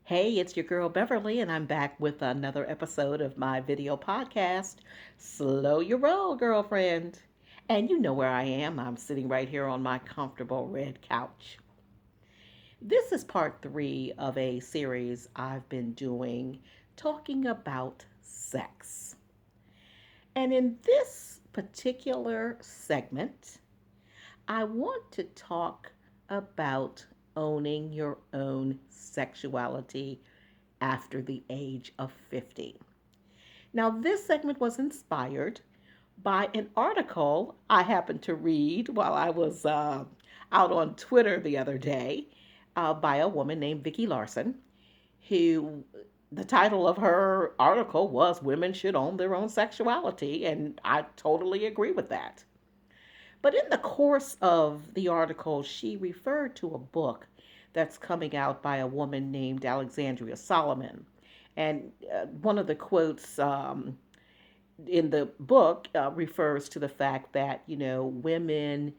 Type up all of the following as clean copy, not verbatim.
Hey, it's your girl Beverly, and I'm back with another episode of my video podcast, Slow Your Roll, Girlfriend. And you know where I am. I'm sitting right here on my comfortable red couch. This is part three of a series I've been doing talking about sex. And in this particular segment, I want to talk about owning your own sexuality after the age of 50. Now, this segment was inspired by an article I happened to read while I was out on Twitter the other day by a woman named Vicki Larson, who the title of her article was Women Should Own Their Own Sexuality, and I totally agree with that. But in the course of the article, she referred to a book that's coming out by a woman named Alexandria Solomon. And one of the quotes in the book refers to the fact that, women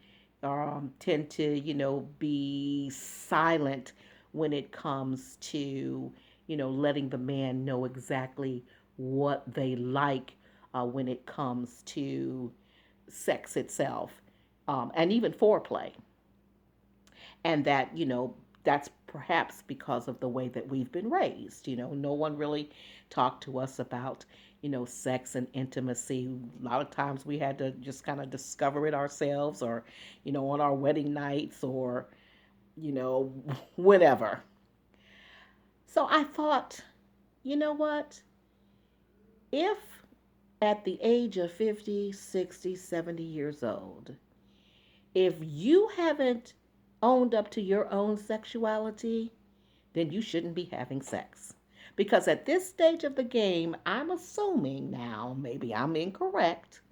tend to, be silent when it comes to, letting the man know exactly what they like when it comes to sex itself and even foreplay. And that, that's perhaps because of the way that we've been raised. No one really talked to us about, sex and intimacy. A lot of times we had to just kind of discover it ourselves or, on our wedding nights or, you know, whatever. So I thought, you know what? If at the age of 50, 60, 70 years old, if you haven't owned up to your own sexuality, then you shouldn't be having sex. Because at this stage of the game, I'm assuming now, maybe I'm incorrect,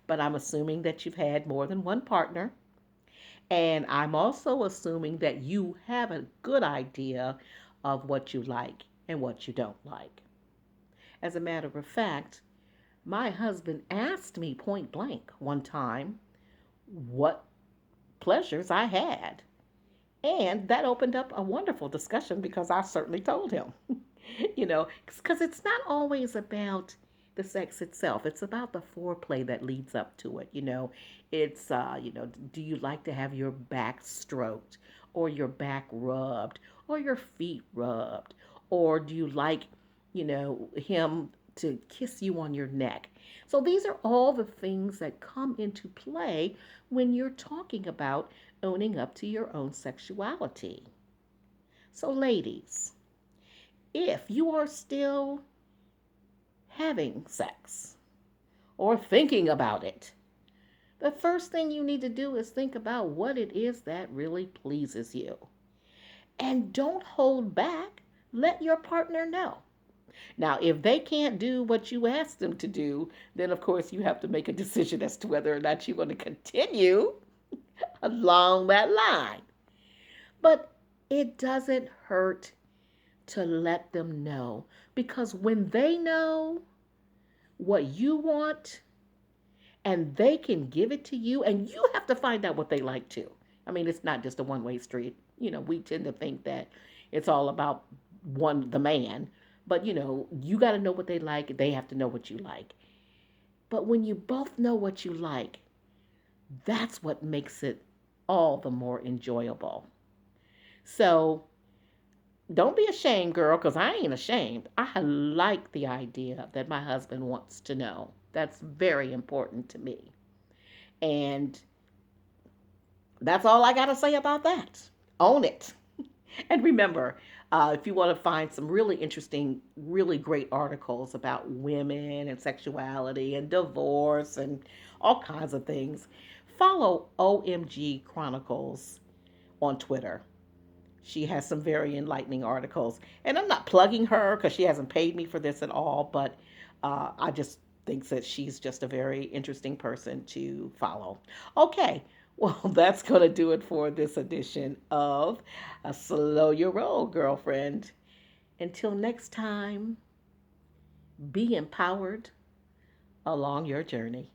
but I'm assuming that you've had more than one partner. And I'm also assuming that you have a good idea of what you like and what you don't like. As a matter of fact, my husband asked me point blank one time what pleasures I had. And that opened up a wonderful discussion because I certainly told him, because it's not always about the sex itself. It's about the foreplay that leads up to it. It's, do you like to have your back stroked or your back rubbed or your feet rubbed? Or do you like, him to kiss you on your neck? So these are all the things that come into play when you're talking about owning up to your own sexuality. So, ladies, if you are still having sex or thinking about it, the first thing you need to do is think about what it is that really pleases you. And don't hold back. Let your partner know. Now, if they can't do what you ask them to do, then of course you have to make a decision as to whether or not you want to continue along that line. But it doesn't hurt to let them know because when they know what you want and they can give it to you, and you have to find out what they like too. I mean, it's not just a one way street. We tend to think that it's all about the man, but you got to know what they like, they have to know what you like. But when you both know what you like, that's what makes it all the more enjoyable. So don't be ashamed, girl, because I ain't ashamed. I like the idea that my husband wants to know. That's very important to me. And that's all I got to say about that. Own it. And remember, if you want to find some really interesting, really great articles about women and sexuality and divorce and all kinds of things, follow OMG Chronicles on Twitter. She has some very enlightening articles. And I'm not plugging her because she hasn't paid me for this at all, but I just think that she's just a very interesting person to follow. Okay, well, that's going to do it for this edition of a Slow Your Roll, Girlfriend. Until next time, be empowered along your journey.